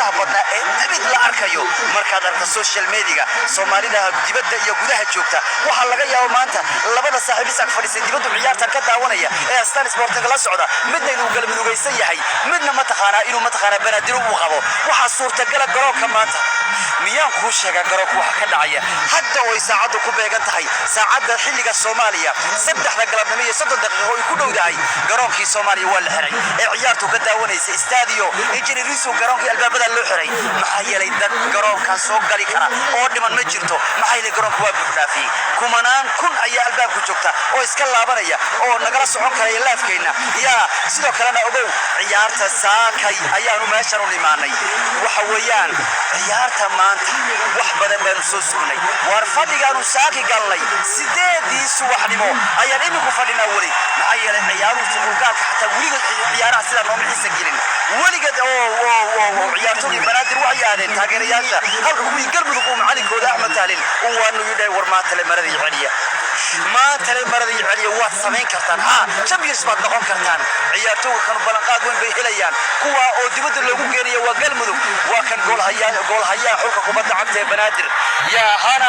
xiisaha badnaa ee dibid la arkayo markaad aragto social media Soomaalida dibadda iyo gudaha joogta waxa laga yaabo maanta labada saaxiibis ag fadhisay dibadda ciyaarta ka daawanaya ee Astaan Sportiga la socda midna inuu galmudugaysan yahay midna ma taqaana banaadir uu qabo waxa suurtagal garoonka maanta miyaan ku sheega garoonka waxa ka dhacaya hadda way saacadu ku beegan tahay saacada xilliga Soomaaliya 3 galabnimo iyo 30 daqiiqo ay ku dhowdahay garoonkii Soomaaliya waa la xiray ee ciyaartu ka daawanaysa stadio injineerisu garoonkii albaabada loo xiray maxaa yeelay dad garoonka soo gali kara oo dhiman ma jirto maxaa yeelay garoonku waa buuxdaafiyay kumanaan kun ayaa albaabku joogta oo iska laabanaya oo nagala socon kara laafkeena yaa sidoo kalena ogow ciyaarta saakay ayaanu meeshan u imaanay waxa weeyaan ciyaarta maanta wax badan baan soo sugnay war fadhigaanu saaki galnay 8 subaxnimo ayaan iminku fadhinaa wali maxaa yeelay ciyaaruhu suuqaalka xataa waliga ciyaaraha sida noo mixisa gelin waliga oo ciyaartoyda banaadir waxay aadeen taageerayaasha halka kuwii galmudug oo macalinkooda Axmed Taalin oo waanu yidhay war maantale maradii celiya waad samayn kartaan champions baad noqon kartaan ciyaartooyga kan balanqaad weyn bay helayaan kuwa oo dibadda loogu geeniyo waa galmudug waa kan gool hayaa xulka kubadda cagta ee banaadir yaa hana